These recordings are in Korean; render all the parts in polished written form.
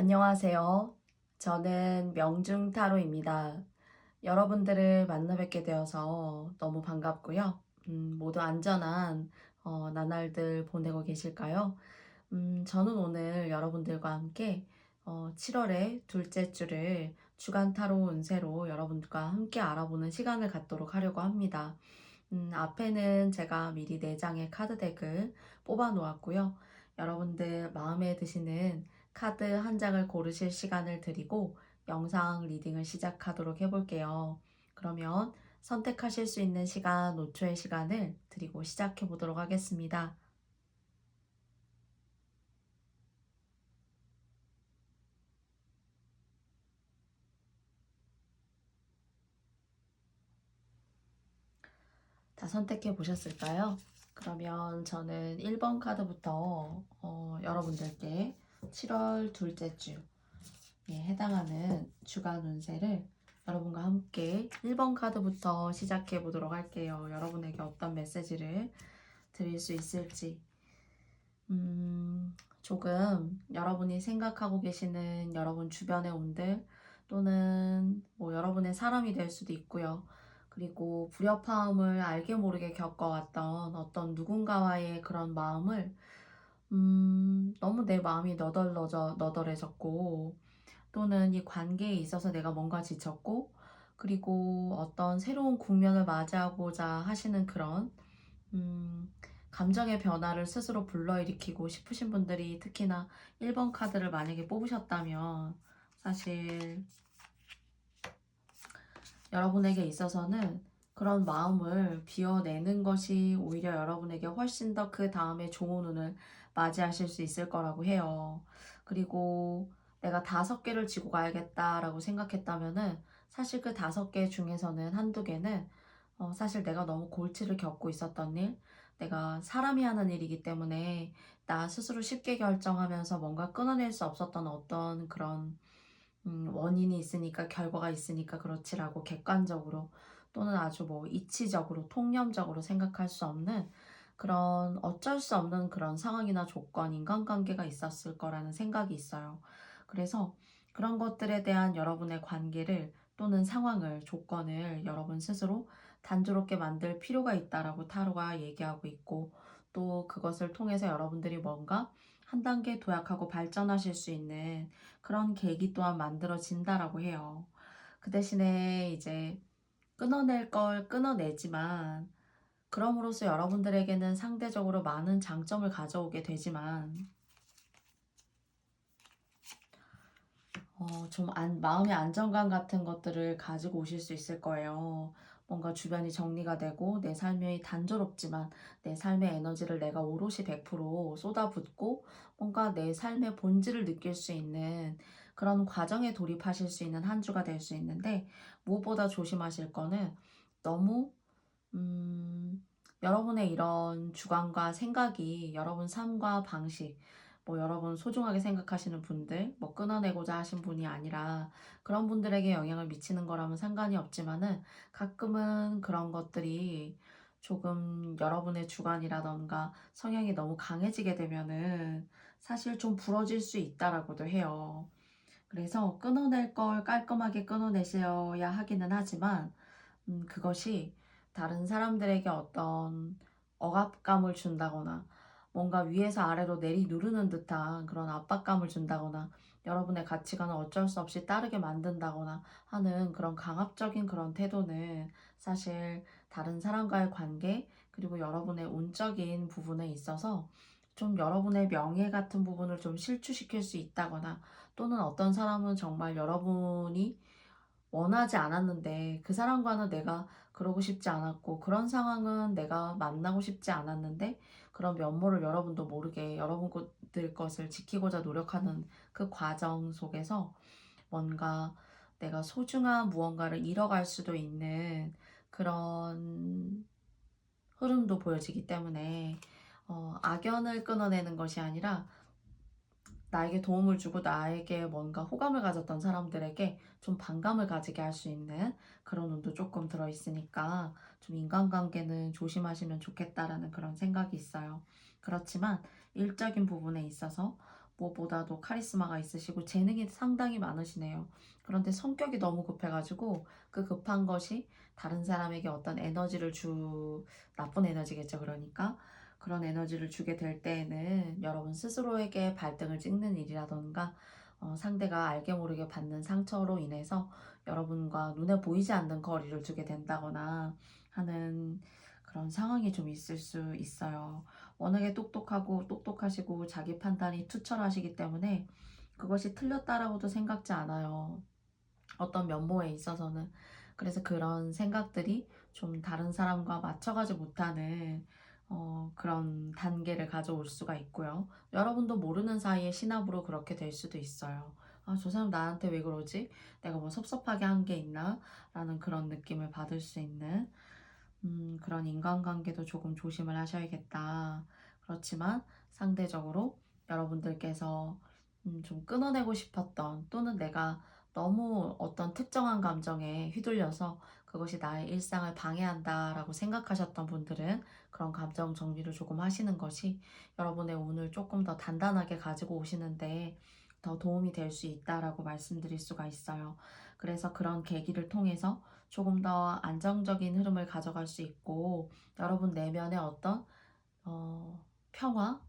안녕하세요. 저는 명중타로입니다. 여러분들을 만나 뵙게 되어서 너무 반갑고요. 모두 안전한 나날들 보내고 계실까요? 저는 오늘 여러분들과 함께 7월의 둘째 주를 주간 타로 운세로 여러분들과 함께 알아보는 시간을 갖도록 하려고 합니다. 앞에는 제가 미리 4장의 카드 덱을 뽑아 놓았고요. 여러분들 마음에 드시는 카드 한 장을 고르실 시간을 드리고 영상 리딩을 시작하도록 해볼게요. 그러면 선택하실 수 있는 시간 5초의 시간을 드리고 시작해 보도록 하겠습니다. 다 선택해 보셨을까요? 그러면 저는 1번 카드부터 여러분들께 7월 둘째 주에 해당하는 주간 운세를 여러분과 함께 1번 카드부터 시작해 보도록 할게요. 여러분에게 어떤 메시지를 드릴 수 있을지. 조금 여러분이 생각하고 계시는 여러분 주변의 온들 또는 뭐 여러분의 사람이 될 수도 있고요. 그리고 불협화음을 알게 모르게 겪어왔던 어떤 누군가와의 그런 마음을 너무 내 마음이 너덜해졌고 또는 이 관계에 있어서 내가 뭔가 지쳤고 그리고 어떤 새로운 국면을 맞이하고자 하시는 그런 음, 감정의 변화를 스스로 불러일으키고 싶으신 분들이 특히나 1번 카드를 만약에 뽑으셨다면 사실 여러분에게 있어서는 그런 마음을 비워내는 것이 오히려 여러분에게 훨씬 더 그 다음에 좋은 운을 맞이하실 수 있을 거라고 해요. 그리고 내가 5개를 지고 가야겠다라고 생각했다면은 사실 그 5개 중에서는 한두 개는 사실 내가 너무 골치를 겪고 있었던 일, 내가 사람이 하는 일이기 때문에 나 스스로 쉽게 결정하면서 뭔가 끊어낼 수 없었던 어떤 그런 원인이 있으니까 결과가 있으니까 그렇지라고 객관적으로 또는 아주 뭐 이치적으로 통념적으로 생각할 수 없는 그런 어쩔 수 없는 그런 상황이나 조건, 인간관계가 있었을 거라는 생각이 있어요. 그래서 그런 것들에 대한 여러분의 관계를 또는 상황을, 조건을 여러분 스스로 단조롭게 만들 필요가 있다라고 타로가 얘기하고 있고 또 그것을 통해서 여러분들이 뭔가 한 단계 도약하고 발전하실 수 있는 그런 계기 또한 만들어진다라고 해요. 그 대신에 이제 끊어낼 걸 끊어내지만 그럼으로써 여러분들에게는 상대적으로 많은 장점을 가져오게 되지만 좀 마음의 안정감 같은 것들을 가지고 오실 수 있을 거예요. 뭔가 주변이 정리가 되고 내 삶이 단조롭지만 내 삶의 에너지를 내가 오롯이 100% 쏟아붓고 뭔가 내 삶의 본질을 느낄 수 있는 그런 과정에 돌입하실 수 있는 한 주가 될 수 있는데 무엇보다 조심하실 거는 너무 여러분의 이런 주관과 생각이 여러분 삶과 방식, 뭐 여러분 소중하게 생각하시는 분들, 뭐 끊어내고자 하신 분이 아니라 그런 분들에게 영향을 미치는 거라면 상관이 없지만은 가끔은 그런 것들이 조금 여러분의 주관이라던가 성향이 너무 강해지게 되면은 사실 좀 부러질 수 있다라고도 해요. 그래서 끊어낼 걸 깔끔하게 끊어내셔야 하기는 하지만 그것이 다른 사람들에게 어떤 억압감을 준다거나 뭔가 위에서 아래로 내리 누르는 듯한 그런 압박감을 준다거나 여러분의 가치관을 어쩔 수 없이 따르게 만든다거나 하는 그런 강압적인 그런 태도는 사실 다른 사람과의 관계 그리고 여러분의 운적인 부분에 있어서 좀 여러분의 명예 같은 부분을 좀 실추시킬 수 있다거나 또는 어떤 사람은 정말 여러분이 원하지 않았는데 그 사람과는 내가 그러고 싶지 않았고 그런 상황은 내가 만나고 싶지 않았는데 그런 면모를 여러분도 모르게 여러분들 것을 지키고자 노력하는 그 과정 속에서 뭔가 내가 소중한 무언가를 잃어갈 수도 있는 그런 흐름도 보여지기 때문에 악연을 끊어내는 것이 아니라 나에게 도움을 주고 나에게 뭔가 호감을 가졌던 사람들에게 좀 반감을 가지게 할 수 있는 그런 운도 조금 들어있으니까 좀 인간관계는 조심하시면 좋겠다라는 그런 생각이 있어요. 그렇지만 일적인 부분에 있어서 무엇보다도 카리스마가 있으시고 재능이 상당히 많으시네요. 그런데 성격이 너무 급해가지고 그 급한 것이 다른 사람에게 어떤 나쁜 에너지겠죠. 그러니까 그런 에너지를 주게 될 때에는 여러분 스스로에게 발등을 찍는 일이라던가 상대가 알게 모르게 받는 상처로 인해서 여러분과 눈에 보이지 않는 거리를 두게 된다거나 하는 그런 상황이 좀 있을 수 있어요. 워낙에 똑똑하시고 자기 판단이 투철하시기 때문에 그것이 틀렸다라고도 생각지 않아요. 어떤 면모에 있어서는. 그래서 그런 생각들이 좀 다른 사람과 맞춰가지 못하는 그런 단계를 가져올 수가 있고요. 여러분도 모르는 사이에 신압으로 그렇게 될 수도 있어요. 아, 저 사람 나한테 왜 그러지? 내가 뭐 섭섭하게 한 게 있나? 라는 그런 느낌을 받을 수 있는 그런 인간관계도 조금 조심을 하셔야겠다. 그렇지만 상대적으로 여러분들께서 좀 끊어내고 싶었던 또는 내가 너무 어떤 특정한 감정에 휘둘려서 그것이 나의 일상을 방해한다라고 생각하셨던 분들은 그런 감정 정리를 조금 하시는 것이 여러분의 운을 조금 더 단단하게 가지고 오시는데 더 도움이 될 수 있다라고 말씀드릴 수가 있어요. 그래서 그런 계기를 통해서 조금 더 안정적인 흐름을 가져갈 수 있고 여러분 내면의 어떤 평화,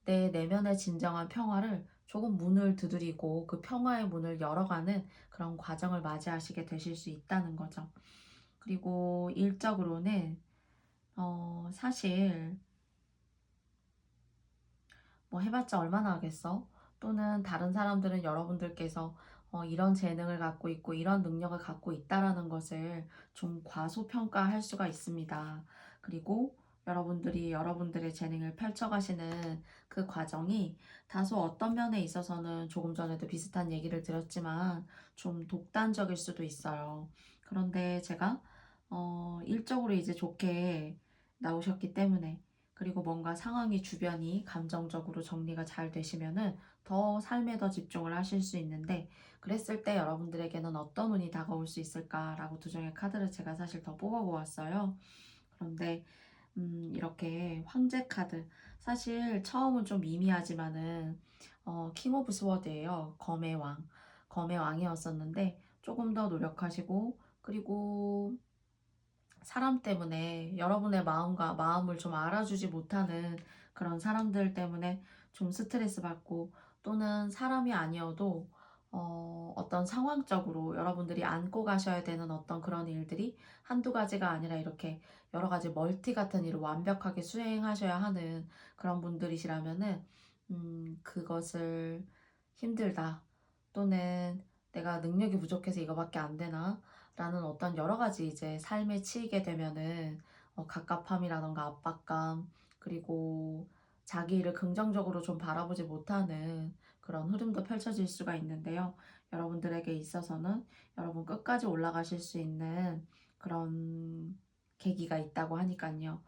내 내면의 진정한 평화를 조금 문을 두드리고 그 평화의 문을 열어가는 그런 과정을 맞이하시게 되실 수 있다는 거죠. 그리고 일적으로는 사실 뭐 해봤자 얼마나 하겠어? 또는 다른 사람들은 여러분들께서 이런 재능을 갖고 있고 이런 능력을 갖고 있다라는 것을 좀 과소평가할 수가 있습니다. 그리고 여러분들이 여러분들의 재능을 펼쳐가시는 그 과정이 다소 어떤 면에 있어서는 조금 전에도 비슷한 얘기를 드렸지만 좀 독단적일 수도 있어요. 그런데 제가 일적으로 이제 좋게 나오셨기 때문에 그리고 뭔가 상황이 주변이 감정적으로 정리가 잘 되시면은 더 삶에 더 집중을 하실 수 있는데 그랬을 때 여러분들에게는 어떤 운이 다가올 수 있을까라고 두 장의 카드를 제가 사실 더 뽑아보았어요. 그런데 이렇게 황제 카드 사실 처음은 좀 미미하지만은 킹 오브 스워드예요. 검의 왕이었었는데 조금 더 노력하시고 그리고 사람 때문에 여러분의 마음을 좀 알아주지 못하는 그런 사람들 때문에 좀 스트레스 받고 또는 사람이 아니어도 어떤 상황적으로 여러분들이 안고 가셔야 되는 어떤 그런 일들이 한두 가지가 아니라 이렇게 여러 가지 멀티 같은 일을 완벽하게 수행하셔야 하는 그런 분들이시라면은 그것을 힘들다 또는 내가 능력이 부족해서 이거밖에 안 되나 라는 어떤 여러 가지 이제 삶에 치이게 되면은 갑갑함이라던가 압박감 그리고 자기 일을 긍정적으로 좀 바라보지 못하는 그런 흐름도 펼쳐질 수가 있는데요. 여러분들에게 있어서는 여러분 끝까지 올라가실 수 있는 그런 계기가 있다고 하니까요.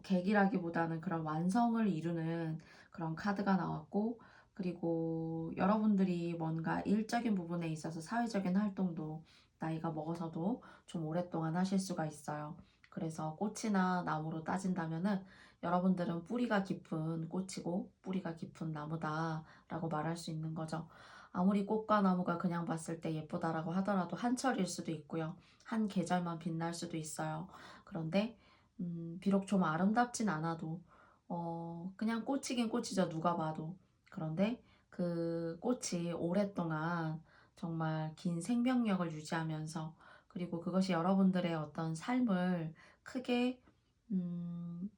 계기라기보다는 그런 완성을 이루는 그런 카드가 나왔고 그리고 여러분들이 뭔가 일적인 부분에 있어서 사회적인 활동도 나이가 먹어서도 좀 오랫동안 하실 수가 있어요. 그래서 꽃이나 나무로 따진다면은 여러분들은 뿌리가 깊은 꽃이고 뿌리가 깊은 나무다라고 말할 수 있는 거죠. 아무리 꽃과 나무가 그냥 봤을 때 예쁘다라고 하더라도 한철일 수도 있고요. 한 계절만 빛날 수도 있어요. 그런데 비록 좀 아름답진 않아도 그냥 꽃이긴 꽃이죠. 누가 봐도. 그런데 그 꽃이 오랫동안 정말 긴 생명력을 유지하면서 그리고 그것이 여러분들의 어떤 삶을 크게 음,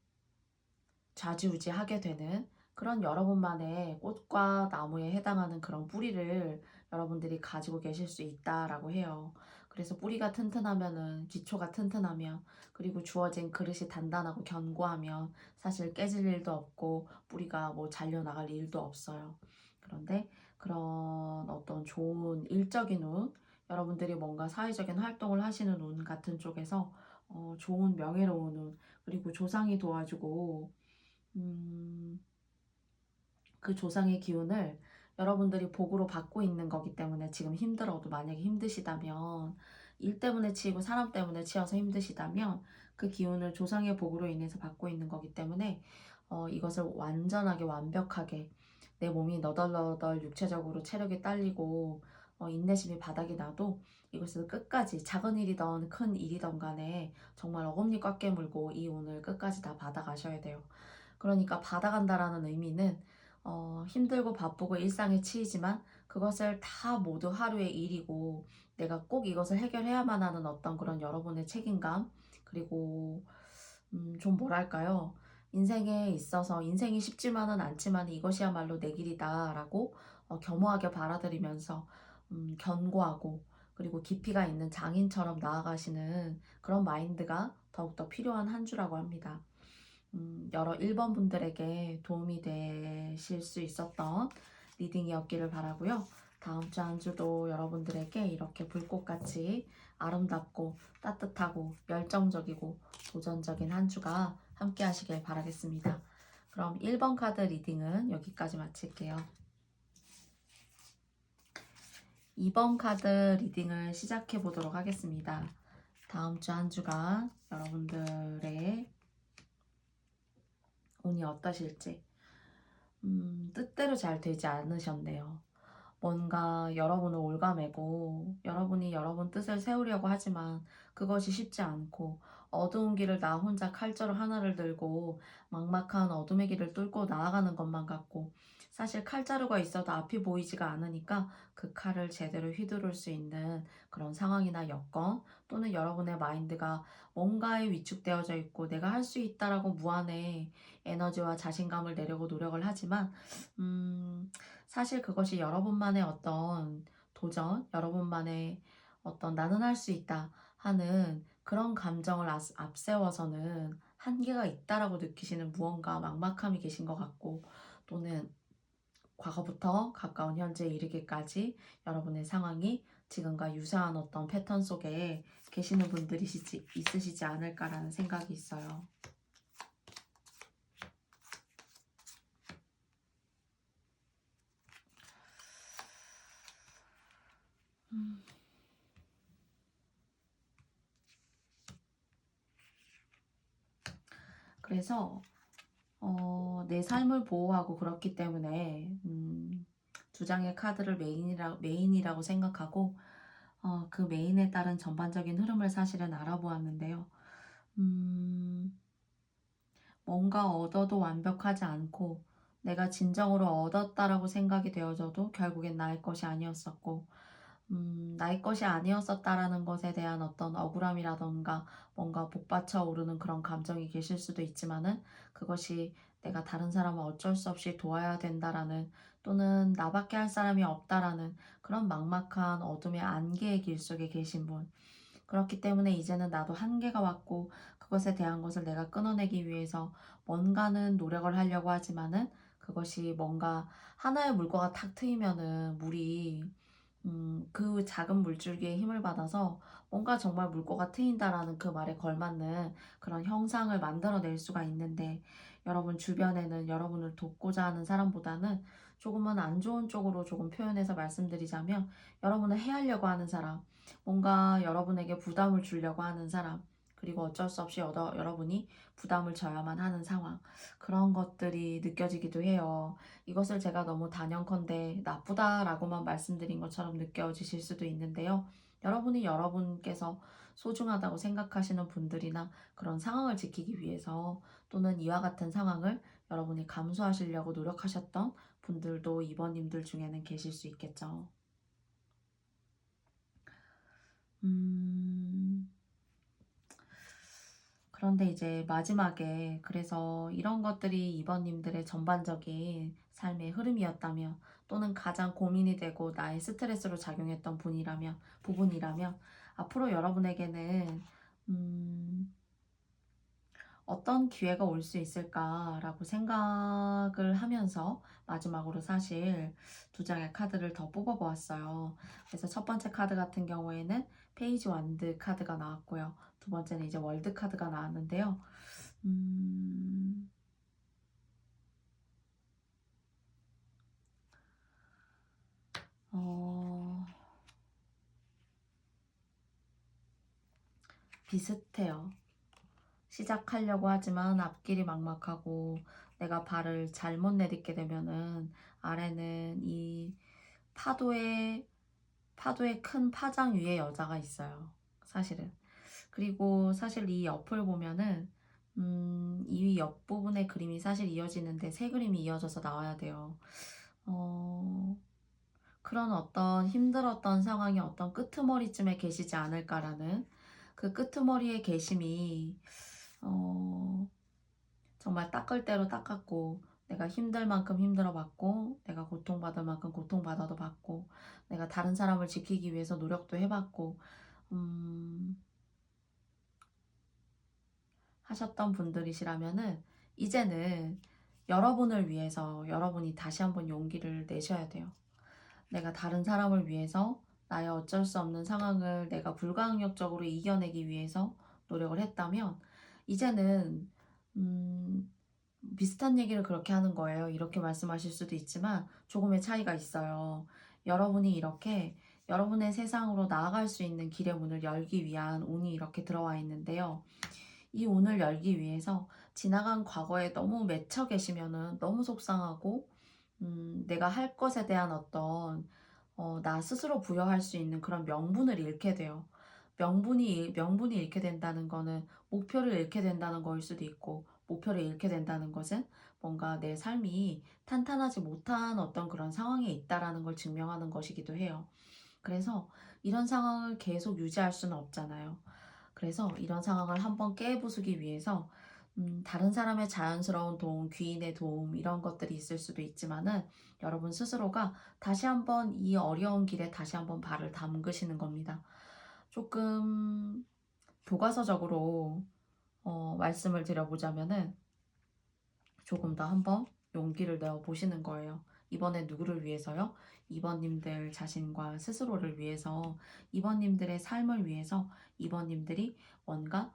좌지우지하게 되는 그런 여러분만의 꽃과 나무에 해당하는 그런 뿌리를 여러분들이 가지고 계실 수 있다라고 해요. 그래서 뿌리가 튼튼하면은 기초가 튼튼하면 그리고 주어진 그릇이 단단하고 견고하면 사실 깨질 일도 없고 뿌리가 뭐 잘려 나갈 일도 없어요. 그런데 그런 어떤 좋은 일적인 운, 여러분들이 뭔가 사회적인 활동을 하시는 운 같은 쪽에서 좋은 명예로운 운, 그리고 조상이 도와주고 음, 그 조상의 기운을 여러분들이 복으로 받고 있는 거기 때문에 지금 힘들어도 만약에 힘드시다면 일 때문에 치이고 사람 때문에 치여서 힘드시다면 그 기운을 조상의 복으로 인해서 받고 있는 거기 때문에 이것을 완전하게 완벽하게 내 몸이 너덜너덜 육체적으로 체력이 딸리고 인내심이 바닥이 나도 이것을 끝까지 작은 일이든 큰 일이든 간에 정말 어금니 꽉 깨물고 이 운을 끝까지 다 받아가셔야 돼요. 그러니까 받아간다라는 의미는 힘들고 바쁘고 일상에 치이지만 그것을 다 모두 하루의 일이고 내가 꼭 이것을 해결해야만 하는 어떤 그런 여러분의 책임감 그리고 좀 뭐랄까요? 인생에 있어서 인생이 쉽지만은 않지만 이것이야말로 내 길이다라고 겸허하게 받아들이면서 견고하고 그리고 깊이가 있는 장인처럼 나아가시는 그런 마인드가 더욱더 필요한 한 주라고 합니다. 여러 1번 분들에게 도움이 되실 수 있었던 리딩이었기를 바라고요. 다음 주 한 주도 여러분들에게 이렇게 불꽃같이 아름답고 따뜻하고 열정적이고 도전적인 한 주가 함께 하시길 바라겠습니다. 그럼 1번 카드 리딩은 여기까지 마칠게요. 2번 카드 리딩을 시작해 보도록 하겠습니다. 다음 주 한 주가 여러분들의 운이 어떠실지 뜻대로 잘 되지 않으셨네요. 뭔가 여러분을 올가매고 여러분이 여러분 뜻을 세우려고 하지만 그것이 쉽지 않고 어두운 길을 나 혼자 칼자루 하나를 들고 막막한 어둠의 길을 뚫고 나아가는 것만 같고 사실 칼자루가 있어도 앞이 보이지가 않으니까 그 칼을 제대로 휘두를 수 있는 그런 상황이나 여건 또는 여러분의 마인드가 뭔가에 위축되어져 있고 내가 할 수 있다라고 무한의 에너지와 자신감을 내려고 노력을 하지만 사실 그것이 여러분만의 어떤 도전, 여러분만의 어떤 나는 할 수 있다 하는 그런 감정을 앞세워서는 한계가 있다라고 느끼시는 무언가 막막함이 계신 것 같고 또는 과거부터 가까운 현재에 이르기까지 여러분의 상황이 지금과 유사한 어떤 패턴 속에 계시는 분들이 있으시지 않을까라는 생각이 있어요. 그래서 내 삶을 보호하고 그렇기 때문에 두 장의 카드를 메인이라고 생각하고 그 메인에 따른 전반적인 흐름을 사실은 알아보았는데요. 뭔가 얻어도 완벽하지 않고 내가 진정으로 얻었다라고 생각이 되어져도 결국엔 나의 것이 아니었었고 나의 것이 아니었었다라는 것에 대한 어떤 억울함이라던가 뭔가 복받쳐 오르는 그런 감정이 계실 수도 있지만은 그것이 내가 다른 사람을 어쩔 수 없이 도와야 된다라는 또는 나밖에 할 사람이 없다라는 그런 막막한 어둠의 안개의 길 속에 계신 분. 그렇기 때문에 이제는 나도 한계가 왔고 그것에 대한 것을 내가 끊어내기 위해서 뭔가는 노력을 하려고 하지만은 그것이 뭔가 하나의 물꼬가 탁 트이면은 물이 그 작은 물줄기에 힘을 받아서 뭔가 정말 물꼬가 트인다라는 그 말에 걸맞는 그런 형상을 만들어낼 수가 있는데 여러분 주변에는 여러분을 돕고자 하는 사람보다는 조금은 안 좋은 쪽으로 조금 표현해서 말씀드리자면 여러분을 해하려고 하는 사람, 뭔가 여러분에게 부담을 주려고 하는 사람, 그리고 어쩔 수 없이 여러분이 부담을 져야만 하는 상황, 그런 것들이 느껴지기도 해요. 이것을 제가 너무 단연컨대 나쁘다라고만 말씀드린 것처럼 느껴지실 수도 있는데요. 여러분이 여러분께서 소중하다고 생각하시는 분들이나 그런 상황을 지키기 위해서 또는 이와 같은 상황을 여러분이 감수하시려고 노력하셨던 분들도 이번님들 중에는 계실 수 있겠죠. 음... 그런데 이제 마지막에 그래서 이런 것들이 이번님들의 전반적인 삶의 흐름이었다면 또는 가장 고민이 되고 나의 스트레스로 작용했던 부분이라면 앞으로 여러분에게는 음, 어떤 기회가 올 수 있을까라고 생각을 하면서 마지막으로 사실 두 장의 카드를 더 뽑아보았어요. 그래서 첫 번째 카드 같은 경우에는 페이지 완드 카드가 나왔고요. 두 번째는 이제 월드 카드가 나왔는데요. 음, 어, 비슷해요. 시작하려고 하지만 앞길이 막막하고 내가 발을 잘못 내딛게 되면은 아래는 이 파도의 큰 파장 위에 여자가 있어요. 사실은. 그리고 사실 이 옆을 보면은 이 옆부분의 그림이 사실 이어지는데 세 그림이 이어져서 나와야 돼요. 어, 그런 어떤 힘들었던 상황이 어떤 끄트머리쯤에 계시지 않을까라는 그 끄트머리의 계심이 어, 정말 닦을 대로 닦았고 내가 힘들 만큼 힘들어 봤고 내가 고통받을 만큼 고통받아도 봤고 내가 다른 사람을 지키기 위해서 노력도 해봤고 하셨던 분들이시라면은 이제는 여러분을 위해서 여러분이 다시 한번 용기를 내셔야 돼요. 내가 다른 사람을 위해서 나의 어쩔 수 없는 상황을 내가 불가항력적으로 이겨내기 위해서 노력을 했다면 이제는 비슷한 얘기를 그렇게 하는 거예요. 이렇게 말씀하실 수도 있지만 조금의 차이가 있어요. 여러분이 이렇게 여러분의 세상으로 나아갈 수 있는 길의 문을 열기 위한 운이 이렇게 들어와 있는데요. 이 운을 열기 위해서 지나간 과거에 너무 맺혀 계시면은 너무 속상하고 내가 할 것에 대한 어떤 나 스스로 부여할 수 있는 그런 명분을 잃게 돼요. 명분이 잃게 된다는 거는 목표를 잃게 된다는 거일 수도 있고, 목표를 잃게 된다는 것은 뭔가 내 삶이 탄탄하지 못한 어떤 그런 상황에 있다라는 걸 증명하는 것이기도 해요. 그래서 이런 상황을 계속 유지할 수는 없잖아요. 그래서 이런 상황을 한번 깨부수기 위해서 다른 사람의 자연스러운 도움, 귀인의 도움 이런 것들이 있을 수도 있지만은 여러분 스스로가 다시 한번 이 어려운 길에 다시 한번 발을 담그시는 겁니다. 조금 교과서적으로 말씀을 드려보자면은 조금 더 한번 용기를 내어 보시는 거예요. 이번에 누구를 위해서요? 이번님들 자신과 스스로를 위해서, 이번님들의 삶을 위해서, 이번님들이 뭔가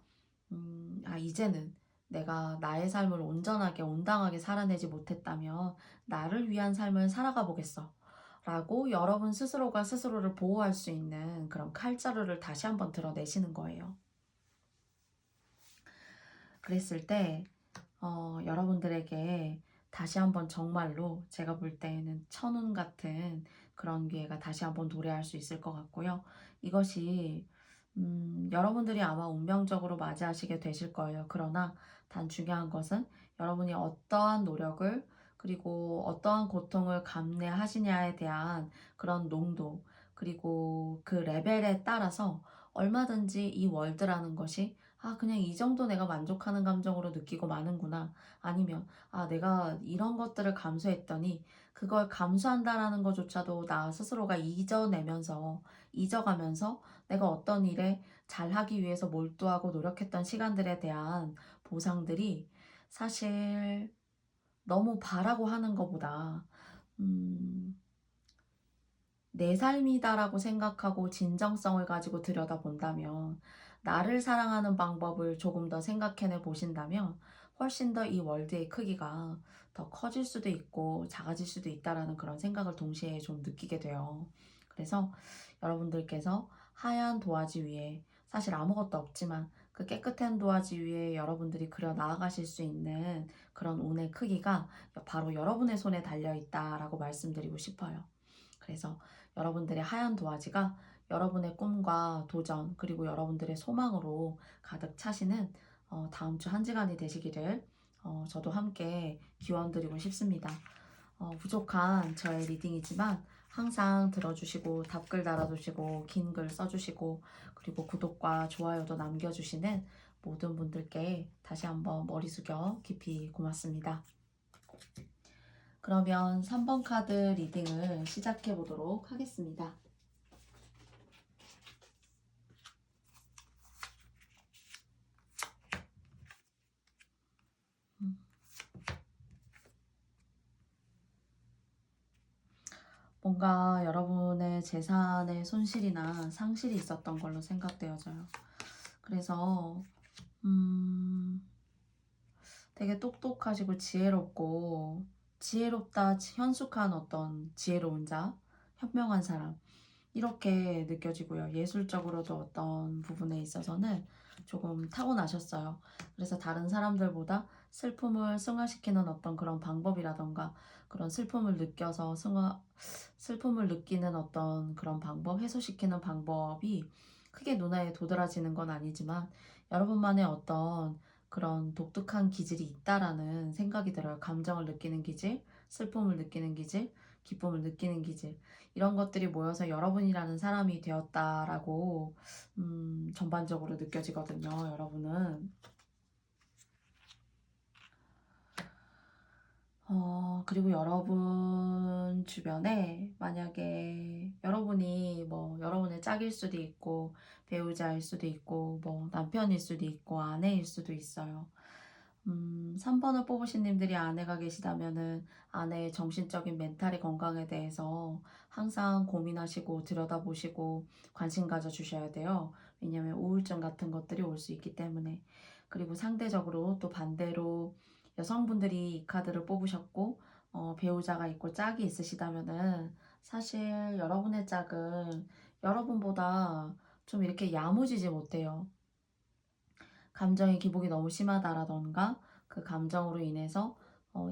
이제는 내가 나의 삶을 온전하게 온당하게 살아내지 못했다면 나를 위한 삶을 살아가 보겠어. 라고 여러분 스스로가 스스로를 보호할 수 있는 그런 칼자루를 다시 한번 드러내시는 거예요. 그랬을 때 여러분들에게 다시 한번 정말로 제가 볼 때에는 천운 같은 그런 기회가 다시 한번 도래할 수 있을 것 같고요. 이것이 여러분들이 아마 운명적으로 맞이하시게 되실 거예요. 그러나 단 중요한 것은 여러분이 어떠한 노력을 그리고 어떠한 고통을 감내하시냐에 대한 그런 농도 그리고 그 레벨에 따라서 얼마든지 이 월드라는 것이 그냥 이 정도 내가 만족하는 감정으로 느끼고 마는구나. 아니면, 내가 이런 것들을 감수했더니 그걸 감수한다라는 것조차도 나 스스로가 잊어가면서 내가 어떤 일에 잘하기 위해서 몰두하고 노력했던 시간들에 대한 보상들이 사실 너무 바라고 하는 것보다, 음, 내 삶이다라고 생각하고 진정성을 가지고 들여다본다면, 나를 사랑하는 방법을 조금 더 생각해내 보신다면, 훨씬 더 이 월드의 크기가 더 커질 수도 있고 작아질 수도 있다라는 그런 생각을 동시에 좀 느끼게 돼요. 그래서 여러분들께서 하얀 도화지 위에 사실 아무것도 없지만 그 깨끗한 도화지 위에 여러분들이 그려 나아가실 수 있는 그런 운의 크기가 바로 여러분의 손에 달려 있다라고 말씀드리고 싶어요. 그래서 여러분들의 하얀 도화지가 여러분의 꿈과 도전 그리고 여러분들의 소망으로 가득 차시는 다음 주 한 주간이 되시기를 저도 함께 기원드리고 싶습니다. 부족한 저의 리딩이지만 항상 들어주시고 답글 달아주시고 긴 글 써주시고 그리고 구독과 좋아요도 남겨주시는 모든 분들께 다시 한번 머리 숙여 깊이 고맙습니다. 그러면 3번 카드 리딩을 시작해 보도록 하겠습니다. 뭔가 여러분의 재산의 손실이나 상실이 있었던 걸로 생각되어져요. 그래서 되게 똑똑하시고 지혜롭다 현숙한 어떤 지혜로운 자, 현명한 사람 이렇게 느껴지고요. 예술적으로도 어떤 부분에 있어서는 조금 타고나셨어요. 그래서 다른 사람들보다 슬픔을 승화시키는 어떤 그런 방법이라던가 그런 슬픔을 느껴서 슬픔을 느끼는 어떤 그런 방법, 해소시키는 방법이 크게 누나에 도드라지는 건 아니지만 여러분만의 어떤 그런 독특한 기질이 있다라는 생각이 들어요. 감정을 느끼는 기질, 슬픔을 느끼는 기질, 기쁨을 느끼는 기질. 이런 것들이 모여서 여러분이라는 사람이 되었다라고 전반적으로 느껴지거든요, 여러분은. 그리고 여러분 주변에 만약에 여러분이 뭐 여러분의 짝일 수도 있고 배우자일 수도 있고 뭐 남편일 수도 있고 아내일 수도 있어요. 3번을 뽑으신 님들이 아내가 계시다면은 아내의 정신적인 멘탈의 건강에 대해서 항상 고민하시고 들여다보시고 관심 가져주셔야 돼요. 왜냐하면 우울증 같은 것들이 올 수 있기 때문에. 그리고 상대적으로 또 반대로 여성분들이 이 카드를 뽑으셨고 배우자가 있고 짝이 있으시다면은 사실 여러분의 짝은 여러분보다 좀 이렇게 야무지지 못해요. 감정의 기복이 너무 심하다라던가 그 감정으로 인해서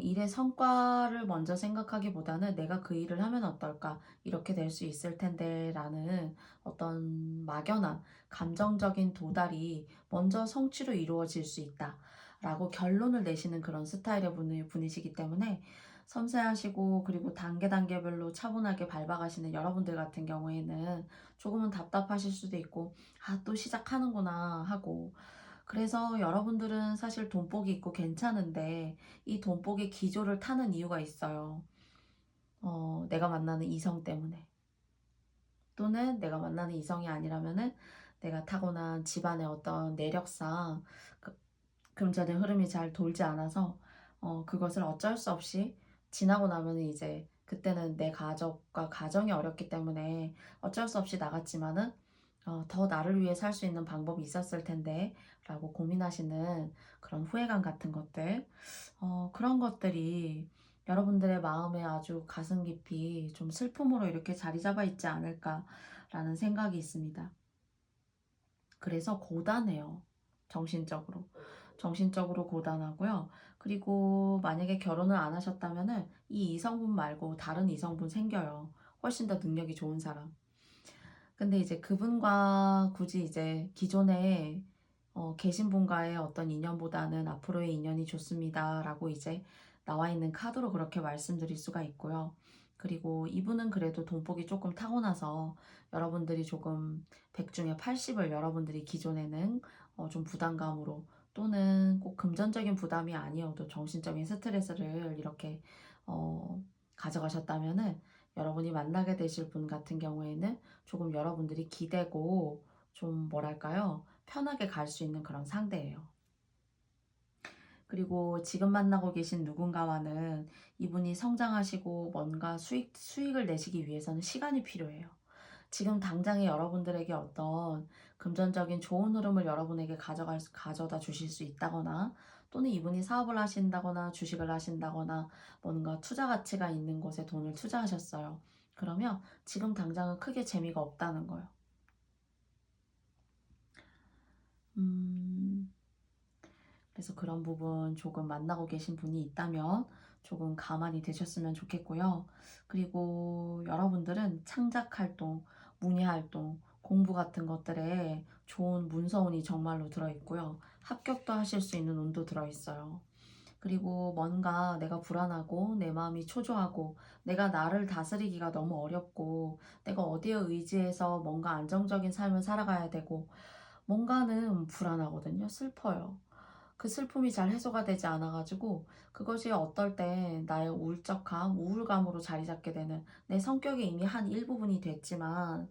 일의 성과를 먼저 생각하기보다는 내가 그 일을 하면 어떨까 이렇게 될 수 있을 텐데 라는 어떤 막연한 감정적인 도달이 먼저 성취로 이루어질 수 있다 라고 결론을 내시는 그런 스타일의 분이시기 때문에 섬세하시고 그리고 단계별로 차분하게 밟아가시는 여러분들 같은 경우에는 조금은 답답하실 수도 있고 아 또 시작하는구나 하고 그래서 여러분들은 사실 돈복이 있고 괜찮은데 이 돈복의 기조를 타는 이유가 있어요. 내가 만나는 이성 때문에. 또는 내가 만나는 이성이 아니라면은 내가 타고난 집안의 어떤 내력상 그 금전의 흐름이 잘 돌지 않아서 그것을 어쩔 수 없이 지나고 나면은 이제 그때는 내 가족과 가정이 어렵기 때문에 어쩔 수 없이 나갔지만은 더 나를 위해 살 수 있는 방법이 있었을 텐데 라고 고민하시는 그런 후회감 같은 것들 그런 것들이 여러분들의 마음에 아주 가슴 깊이 좀 슬픔으로 이렇게 자리 잡아 있지 않을까라는 생각이 있습니다. 그래서 고단해요. 정신적으로. 정신적으로 고단하고요. 그리고 만약에 결혼을 안 하셨다면은 이 이성분 말고 다른 이성분 생겨요. 훨씬 더 능력이 좋은 사람. 근데 이제 그분과 굳이 이제 기존에 계신 분과의 어떤 인연보다는 앞으로의 인연이 좋습니다라고 이제 나와 있는 카드로 그렇게 말씀드릴 수가 있고요. 그리고 이분은 그래도 돈복이 조금 타고나서 여러분들이 조금 100 중에 80을 여러분들이 기존에는 좀 부담감으로 또는 꼭 금전적인 부담이 아니어도 정신적인 스트레스를 이렇게 가져가셨다면은 여러분이 만나게 되실 분 같은 경우에는 조금 여러분들이 기대고 좀 뭐랄까요? 편하게 갈 수 있는 그런 상대예요. 그리고 지금 만나고 계신 누군가와는 이분이 성장하시고 뭔가 수익을 내시기 위해서는 시간이 필요해요. 지금 당장에 여러분들에게 어떤 금전적인 좋은 흐름을 여러분에게 가져다 주실 수 있다거나 또는 이분이 사업을 하신다거나 주식을 하신다거나 뭔가 투자 가치가 있는 곳에 돈을 투자하셨어요. 그러면 지금 당장은 크게 재미가 없다는 거예요. 음, 그래서 그런 부분 조금 만나고 계신 분이 있다면 조금 가만히 되셨으면 좋겠고요. 그리고 여러분들은 창작 활동, 문예 활동, 공부 같은 것들에 좋은 문서운이 정말로 들어있고요. 합격도 하실 수 있는 운도 들어있어요. 그리고 뭔가 내가 불안하고 내 마음이 초조하고 내가 나를 다스리기가 너무 어렵고 내가 어디에 의지해서 뭔가 안정적인 삶을 살아가야 되고 뭔가는 불안하거든요. 슬퍼요. 그 슬픔이 잘 해소가 되지 않아가지고 그것이 어떨 때 나의 우울적함, 우울감으로 자리 잡게 되는 내 성격의 이미 한 일부분이 됐지만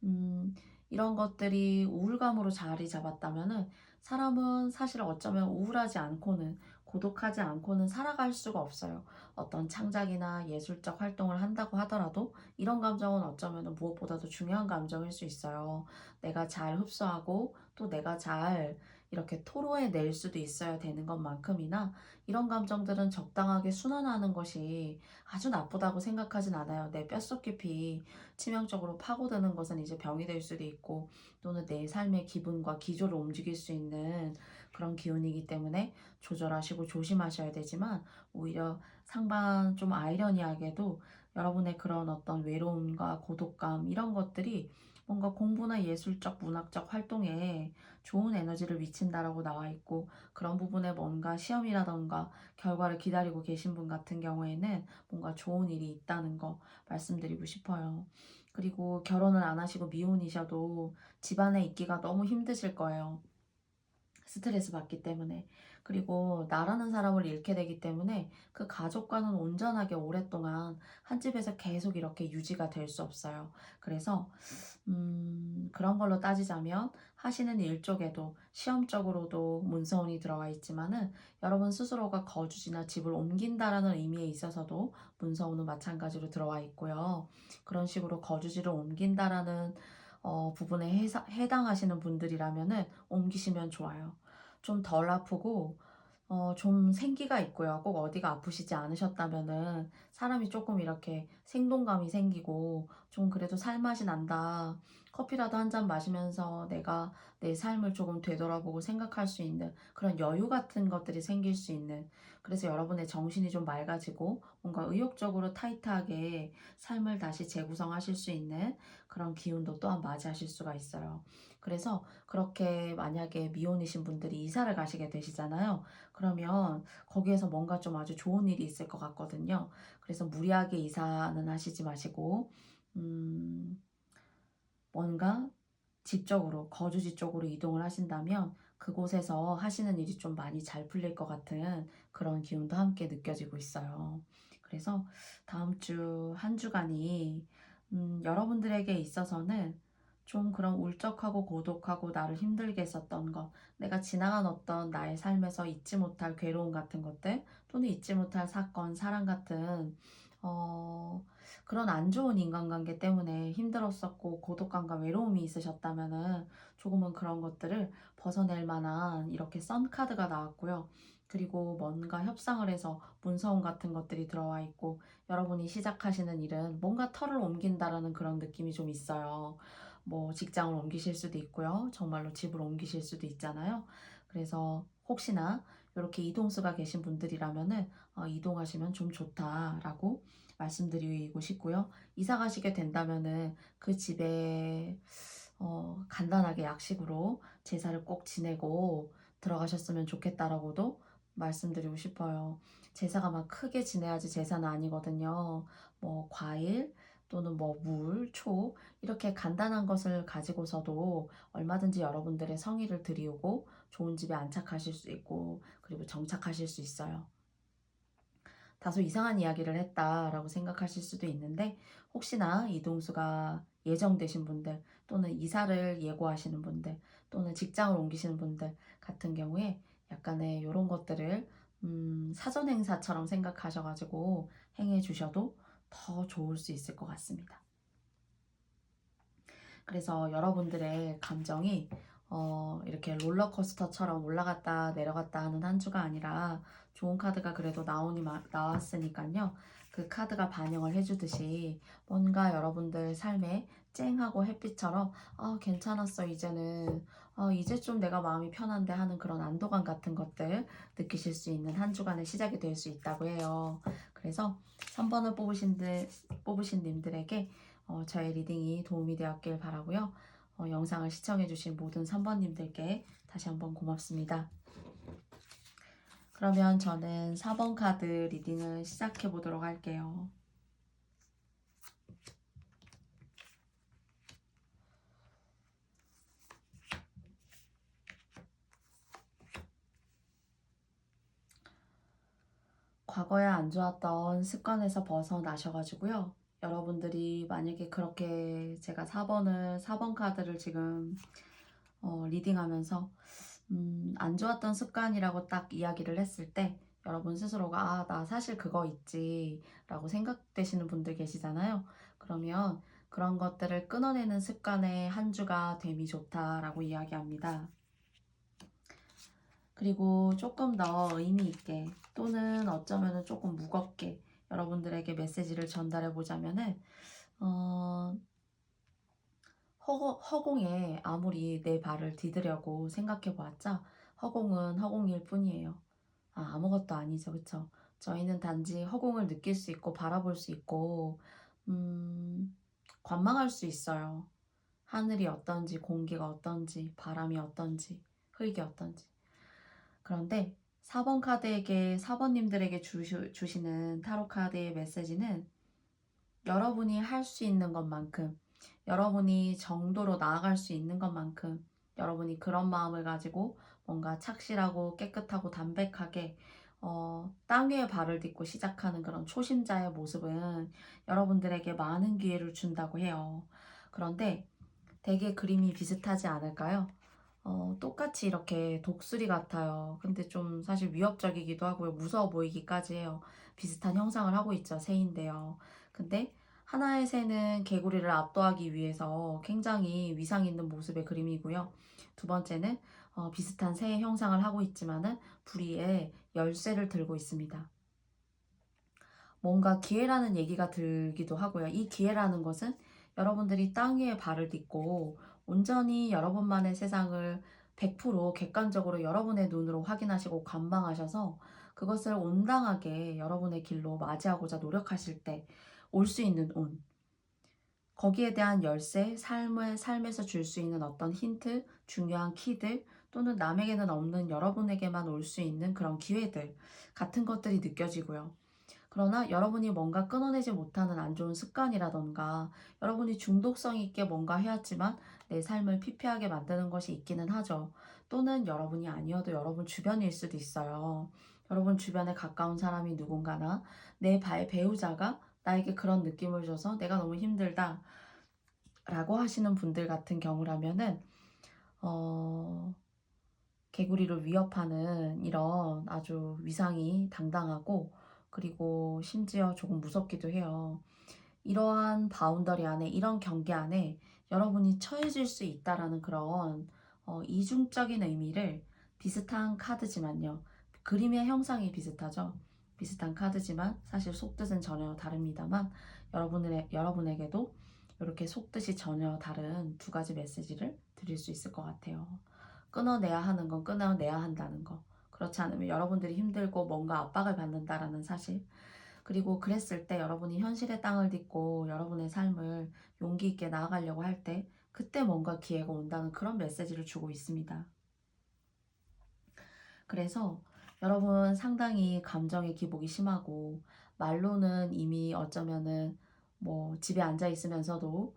음, 이런 것들이 우울감으로 자리 잡았다면은 사람은 사실 어쩌면 우울하지 않고는 고독하지 않고는 살아갈 수가 없어요. 어떤 창작이나 예술적 활동을 한다고 하더라도 이런 감정은 어쩌면 무엇보다도 중요한 감정일 수 있어요. 내가 잘 흡수하고 또 내가 잘 이렇게 토로해낼 수도 있어야 되는 것만큼이나 이런 감정들은 적당하게 순환하는 것이 아주 나쁘다고 생각하진 않아요. 내 뼛속 깊이 치명적으로 파고드는 것은 이제 병이 될 수도 있고 또는 내 삶의 기분과 기조를 움직일 수 있는 그런 기운이기 때문에 조절하시고 조심하셔야 되지만 오히려 상반 좀 아이러니하게도 여러분의 그런 어떤 외로움과 고독감 이런 것들이 뭔가 공부나 예술적, 문학적 활동에 좋은 에너지를 미친다라고 나와 있고 그런 부분에 뭔가 시험이라던가 결과를 기다리고 계신 분 같은 경우에는 뭔가 좋은 일이 있다는 거 말씀드리고 싶어요. 그리고 결혼을 안 하시고 미혼이셔도 집안에 있기가 너무 힘드실 거예요. 스트레스 받기 때문에. 그리고 나라는 사람을 잃게 되기 때문에 그 가족과는 온전하게 오랫동안 한 집에서 계속 이렇게 유지가 될 수 없어요. 그래서 그런 걸로 따지자면 하시는 일 쪽에도 시험적으로도 문서운이 들어가 있지만은 여러분 스스로가 거주지나 집을 옮긴다라는 의미에 있어서도 문서운은 마찬가지로 들어와 있고요. 그런 식으로 거주지를 옮긴다라는 부분에 해당하시는 분들이라면은 옮기시면 좋아요. 좀 덜 아프고 좀 생기가 있고요. 꼭 어디가 아프시지 않으셨다면은 사람이 조금 이렇게 생동감이 생기고 좀 그래도 살맛이 난다. 커피라도 한 잔 마시면서 내가 내 삶을 조금 되돌아보고 생각할 수 있는 그런 여유 같은 것들이 생길 수 있는 그래서 여러분의 정신이 좀 맑아지고 뭔가 의욕적으로 타이트하게 삶을 다시 재구성하실 수 있는 그런 기운도 또한 맞이하실 수가 있어요. 그래서 그렇게 만약에 미혼이신 분들이 이사를 가시게 되시잖아요. 그러면 거기에서 뭔가 좀 아주 좋은 일이 있을 것 같거든요. 그래서 무리하게 이사는 하시지 마시고, 뭔가 집 쪽으로, 거주지 쪽으로 이동을 하신다면 그곳에서 하시는 일이 좀 많이 잘 풀릴 것 같은 그런 기운도 함께 느껴지고 있어요. 그래서 다음 주 한 주간이 여러분들에게 있어서는 좀 그런 울적하고 고독하고 나를 힘들게 했었던 것, 내가 지나간 어떤 나의 삶에서 잊지 못할 괴로움 같은 것들, 또는 잊지 못할 사건, 사랑 같은 어, 그런 안 좋은 인간관계 때문에 힘들었었고 고독감과 외로움이 있으셨다면은 조금은 그런 것들을 벗어낼 만한 이렇게 썬 카드가 나왔고요. 그리고 뭔가 협상을 해서 문서운 같은 것들이 들어와 있고 여러분이 시작하시는 일은 뭔가 터를 옮긴다라는 그런 느낌이 좀 있어요. 뭐 직장을 옮기실 수도 있고요. 정말로 집을 옮기실 수도 있잖아요. 그래서 혹시나 이렇게 이동수가 계신 분들이라면은 이동하시면 좀 좋다라고 말씀드리고 싶고요. 이사 가시게 된다면은 그 집에 간단하게 약식으로 제사를 꼭 지내고 들어가셨으면 좋겠다라고도 말씀드리고 싶어요. 제사가 막 크게 지내야지 제사는 아니거든요. 뭐 과일 또는 뭐 물, 초 이렇게 간단한 것을 가지고서도 얼마든지 여러분들의 성의를 드리우고 좋은 집에 안착하실 수 있고 그리고 정착하실 수 있어요. 다소 이상한 이야기를 했다라고 생각하실 수도 있는데 혹시나 이동수가 예정되신 분들 또는 이사를 예고하시는 분들 또는 직장을 옮기시는 분들 같은 경우에 약간의 이런 것들을 사전 행사처럼 생각하셔가지고 행해 주셔도 더 좋을 수 있을 것 같습니다. 그래서 여러분들의 감정이 이렇게 롤러코스터처럼 올라갔다 내려갔다 하는 한 주가 아니라 좋은 카드가 그래도 나왔으니까요. 그 카드가 반영을 해주듯이 뭔가 여러분들 삶에 쨍하고 햇빛처럼 괜찮았어 이제는 이제 좀 내가 마음이 편한데 하는 그런 안도감 같은 것들 느끼실 수 있는 한 주간의 시작이 될 수 있다고 해요. 그래서 3번을 뽑으신 님들에게 저의 리딩이 도움이 되었길 바라고요. 영상을 시청해주신 모든 3번님들께 다시 한번 고맙습니다. 그러면 저는 4번 카드 리딩을 시작해 보도록 할게요. 과거에 안 좋았던 습관에서 벗어나셔가지고요. 여러분들이 만약에 그렇게 제가 4번 카드를 지금 리딩하면서 안 좋았던 습관이라고 딱 이야기를 했을 때 여러분 스스로가 나 사실 그거 있지 라고 생각되시는 분들 계시잖아요. 그러면 그런 것들을 끊어내는 습관의 한 주가 됨이 좋다라고 이야기합니다. 그리고 조금 더 의미 있게 또는 어쩌면은 조금 무겁게 여러분들에게 메시지를 전달해 보자면은 어, 허공에 아무리 내 발을 디디려고 생각해 보았자 허공은 허공일 뿐이에요. 아무것도 아니죠. 그쵸? 저희는 단지 허공을 느낄 수 있고 바라볼 수 있고 관망할 수 있어요. 하늘이 어떤지, 공기가 어떤지, 바람이 어떤지, 흙이 어떤지. 그런데 4번 카드에게, 4번님들에게 주시는 타로 카드의 메시지는 여러분이 할 수 있는 것만큼, 여러분이 정도로 나아갈 수 있는 것만큼, 여러분이 그런 마음을 가지고 뭔가 착실하고 깨끗하고 담백하게 땅 위에 발을 딛고 시작하는 그런 초심자의 모습은 여러분들에게 많은 기회를 준다고 해요. 그런데 되게 그림이 비슷하지 않을까요? 똑같이 이렇게 독수리 같아요. 근데 좀 사실 위협적이기도 하고요. 무서워 보이기까지 해요. 비슷한 형상을 하고 있죠. 새인데요. 근데 하나의 새는 개구리를 압도하기 위해서 굉장히 위상 있는 모습의 그림이고요. 두 번째는 비슷한 새의 형상을 하고 있지만은 부리에 열쇠를 들고 있습니다. 뭔가 기회라는 얘기가 들기도 하고요. 이 기회라는 것은 여러분들이 땅 위에 발을 딛고 온전히 여러분만의 세상을 100% 객관적으로 여러분의 눈으로 확인하시고 관망하셔서 그것을 온당하게 여러분의 길로 맞이하고자 노력하실 때 올 수 있는 운, 거기에 대한 열쇠, 삶에서 줄 수 있는 어떤 힌트, 중요한 키들, 또는 남에게는 없는 여러분에게만 올 수 있는 그런 기회들 같은 것들이 느껴지고요. 그러나 여러분이 뭔가 끊어내지 못하는 안 좋은 습관이라던가 여러분이 중독성 있게 뭔가 해왔지만 내 삶을 피폐하게 만드는 것이 있기는 하죠. 또는 여러분이 아니어도 여러분 주변일 수도 있어요. 여러분 주변에 가까운 사람이 누군가나 내 배우자가 나에게 그런 느낌을 줘서 내가 너무 힘들다 라고 하시는 분들 같은 경우라면은 어, 개구리를 위협하는 이런 아주 위상이 당당하고 그리고 심지어 조금 무섭기도 해요. 이러한 바운더리 안에, 이런 경계 안에 여러분이 처해질 수 있다라는 그런 이중적인 의미를 비슷한 카드지만요. 그림의 형상이 비슷하죠. 비슷한 카드지만 사실 속뜻은 전혀 다릅니다만 여러분에게도 이렇게 속뜻이 전혀 다른 두 가지 메시지를 드릴 수 있을 것 같아요. 끊어내야 하는 건 끊어내야 한다는 거. 그렇지 않으면 여러분들이 힘들고 뭔가 압박을 받는다라는 사실. 그리고 그랬을 때 여러분이 현실의 땅을 딛고 여러분의 삶을 용기 있게 나아가려고 할 때 그때 뭔가 기회가 온다는 그런 메시지를 주고 있습니다. 그래서 여러분 상당히 감정의 기복이 심하고 말로는 이미 어쩌면은 뭐 집에 앉아 있으면서도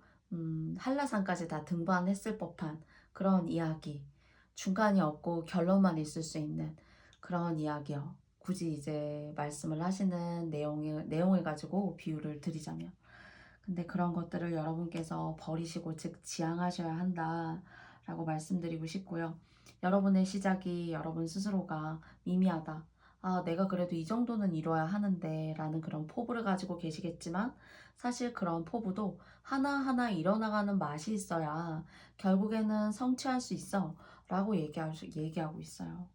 한라산까지 다 등반했을 법한 그런 이야기, 중간이 없고 결론만 있을 수 있는 그런 이야기요. 굳이 이제 말씀을 하시는 내용을 가지고 비유를 드리자면. 근데 그런 것들을 여러분께서 버리시고 즉 지양하셔야 한다라고 말씀드리고 싶고요. 여러분의 시작이 여러분 스스로가 미미하다. 내가 그래도 이 정도는 이뤄야 하는데 라는 그런 포부를 가지고 계시겠지만 사실 그런 포부도 하나하나 이뤄나가는 맛이 있어야 결국에는 성취할 수 있어 라고 얘기하고 있어요.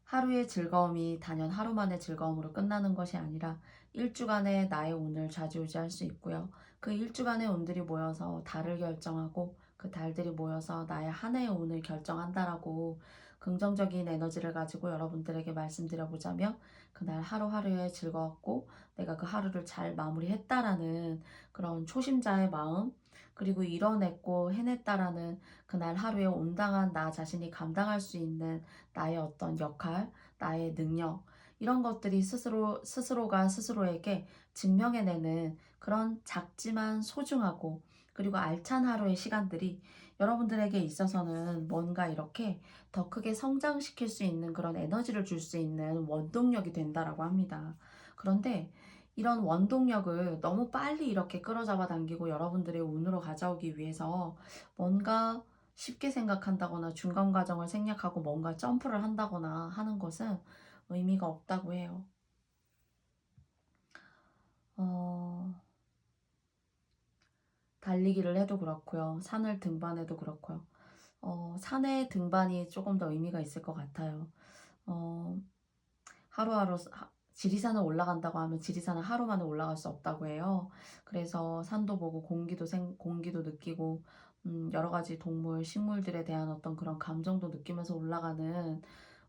하루의 즐거움이 단연 하루만의 즐거움으로 끝나는 것이 아니라 일주간의 나의 운을 좌지우지할 수 있고요. 그 일주간의 운들이 모여서 달을 결정하고 그 달들이 모여서 나의 한 해의 운을 결정한다라고 긍정적인 에너지를 가지고 여러분들에게 말씀드려보자며 그날 하루하루에 즐거웠고 내가 그 하루를 잘 마무리했다라는 그런 초심자의 마음 그리고 이뤄냈고 해냈다라는 그날 하루에 온당한 나 자신이 감당할 수 있는 나의 어떤 역할, 나의 능력, 이런 것들이 스스로가 스스로에게 증명해내는 그런 작지만 소중하고 그리고 알찬 하루의 시간들이 여러분들에게 있어서는 뭔가 이렇게 더 크게 성장시킬 수 있는 그런 에너지를 줄 수 있는 원동력이 된다라고 합니다. 그런데 이런 원동력을 너무 빨리 이렇게 끌어잡아 당기고 여러분들의 운으로 가져오기 위해서 뭔가 쉽게 생각한다거나 중간 과정을 생략하고 뭔가 점프를 한다거나 하는 것은 의미가 없다고 해요. 어, 달리기를 해도 그렇고요. 산을 등반해도 그렇고요. 산에 등반이 조금 더 의미가 있을 것 같아요. 어 하루하루 지리산을 올라간다고 하면 지리산은 하루 만에 올라갈 수 없다고 해요. 그래서 산도 보고 공기도 느끼고 여러 가지 동물, 식물들에 대한 어떤 그런 감정도 느끼면서 올라가는,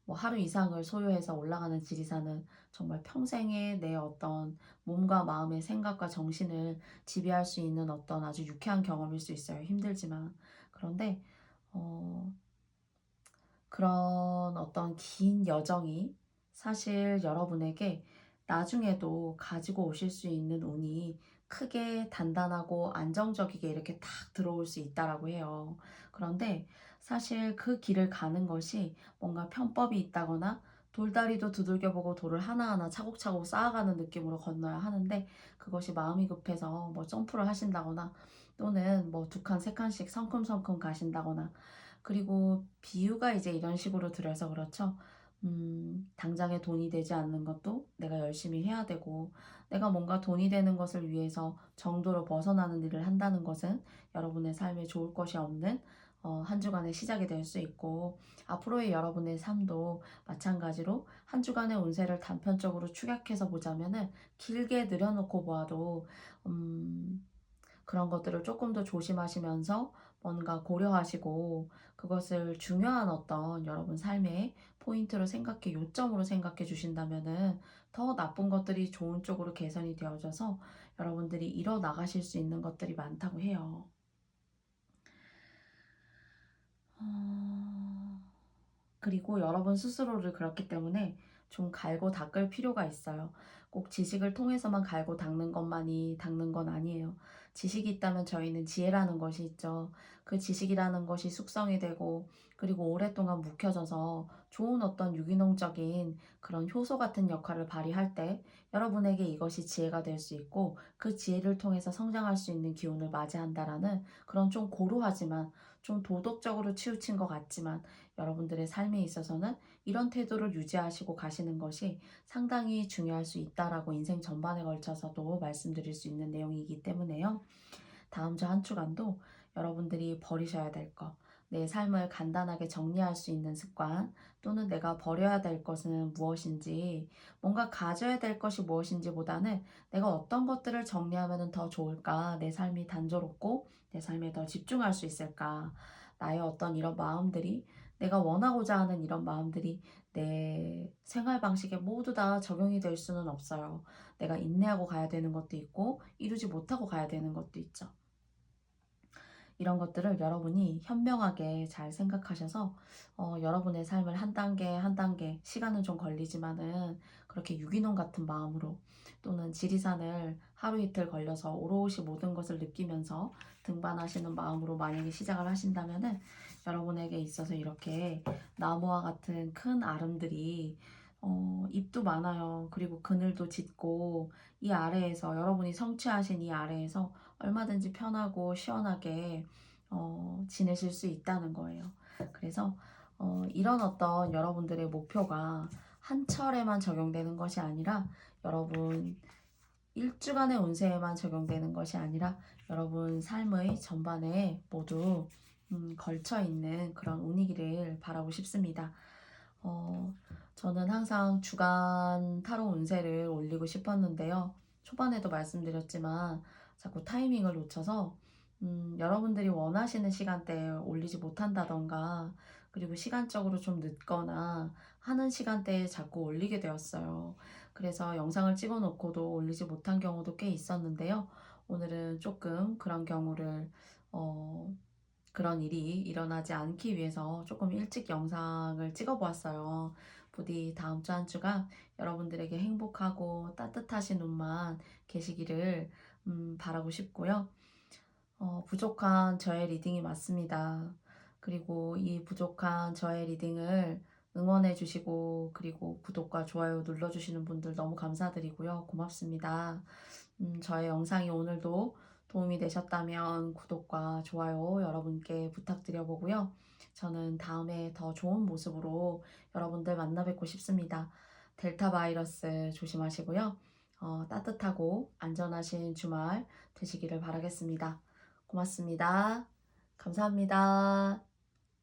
뭐 하루 이상을 소요해서 올라가는 지리산은 정말 평생의 내 어떤 몸과 마음의 생각과 정신을 지배할 수 있는 어떤 아주 유쾌한 경험일 수 있어요. 힘들지만. 그런데 어 그런 어떤 긴 여정이 사실 여러분에게 나중에도 가지고 오실 수 있는 운이 크게 단단하고 안정적이게 이렇게 탁 들어올 수 있다라고 해요. 그런데 사실 그 길을 가는 것이 뭔가 편법이 있다거나 돌다리도 두들겨보고 돌을 하나하나 차곡차곡 쌓아가는 느낌으로 건너야 하는데, 그것이 마음이 급해서 뭐 점프를 하신다거나 또는 뭐 두 칸, 세 칸씩 성큼성큼 가신다거나, 그리고 비유가 이제 이런 식으로 들어서 그렇죠. 당장에 돈이 되지 않는 것도 내가 열심히 해야 되고, 내가 뭔가 돈이 되는 것을 위해서 정도로 벗어나는 일을 한다는 것은 여러분의 삶에 좋을 것이 없는 한 주간의 시작이 될 수 있고, 앞으로의 여러분의 삶도 마찬가지로 한 주간의 운세를 단편적으로 축약해서 보자면은, 길게 늘여놓고 보아도 그런 것들을 조금 더 조심하시면서 뭔가 고려하시고, 그것을 중요한 어떤 여러분 삶의 포인트로 생각해, 요점으로 생각해 주신다면은 더 나쁜 것들이 좋은 쪽으로 개선이 되어져서 여러분들이 이뤄 나가실 수 있는 것들이 많다고 해요. 어... 그리고 여러분 스스로를 그렇기 때문에 좀 갈고 닦을 필요가 있어요. 꼭 지식을 통해서만 갈고 닦는 건 아니에요. 지식이 있다면 저희는 지혜라는 것이 있죠. 그 지식이라는 것이 숙성이 되고, 그리고 오랫동안 묵혀져서 좋은 어떤 유기농적인 그런 효소 같은 역할을 발휘할 때 여러분에게 이것이 지혜가 될 수 있고, 그 지혜를 통해서 성장할 수 있는 기운을 맞이한다라는 그런, 좀 고루하지만 좀 도덕적으로 치우친 것 같지만 여러분들의 삶에 있어서는 이런 태도를 유지하시고 가시는 것이 상당히 중요할 수 있다라고 인생 전반에 걸쳐서도 말씀드릴 수 있는 내용이기 때문에요. 다음 주 한 주간도 여러분들이 버리셔야 될 것, 내 삶을 간단하게 정리할 수 있는 습관, 또는 내가 버려야 될 것은 무엇인지, 뭔가 가져야 될 것이 무엇인지보다는 내가 어떤 것들을 정리하면 더 좋을까, 내 삶이 단조롭고 내 삶에 더 집중할 수 있을까, 나의 어떤 이런 마음들이, 내가 원하고자 하는 이런 마음들이 내 생활 방식에 모두 다 적용이 될 수는 없어요. 내가 인내하고 가야 되는 것도 있고 이루지 못하고 가야 되는 것도 있죠. 이런 것들을 여러분이 현명하게 잘 생각하셔서 여러분의 삶을 한 단계 한 단계, 시간은 좀 걸리지만은 그렇게 유기농 같은 마음으로, 또는 지리산을 하루 이틀 걸려서 오롯이 모든 것을 느끼면서 등반하시는 마음으로 만약에 시작을 하신다면은 여러분에게 있어서 이렇게 나무와 같은 큰 아름들이, 잎도 많아요. 그리고 그늘도 짙고, 이 아래에서 여러분이 성취하신 이 아래에서 얼마든지 편하고 시원하게 지내실 수 있다는 거예요. 그래서 이런 어떤 여러분들의 목표가 한 철에만 적용되는 것이 아니라, 여러분 일주간의 운세에만 적용되는 것이 아니라 여러분 삶의 전반에 모두 걸쳐 있는 그런 운이기를 바라고 싶습니다. 어, 저는 항상 주간 타로 운세를 올리고 싶었는데요. 초반에도 말씀드렸지만 자꾸 타이밍을 놓쳐서 여러분들이 원하시는 시간대에 올리지 못한다던가, 그리고 시간적으로 좀 늦거나 하는 시간대에 자꾸 올리게 되었어요. 그래서 영상을 찍어 놓고도 올리지 못한 경우도 꽤 있었는데요. 오늘은 조금 그런 경우를, 그런 일이 일어나지 않기 위해서 조금 일찍 영상을 찍어 보았어요. 부디 다음 주 한 주가 여러분들에게 행복하고 따뜻하신 운만 계시기를 바라고 싶고요. 부족한 저의 리딩이 맞습니다. 그리고 이 부족한 저의 리딩을 응원해 주시고, 그리고 구독과 좋아요 눌러주시는 분들 너무 감사드리고요. 고맙습니다. 저의 영상이 오늘도 도움이 되셨다면 구독과 좋아요 여러분께 부탁드려 보고요. 저는 다음에 더 좋은 모습으로 여러분들 만나 뵙고 싶습니다. 델타 바이러스 조심하시고요. 따뜻하고 안전하신 주말 되시기를 바라겠습니다. 고맙습니다. 감사합니다.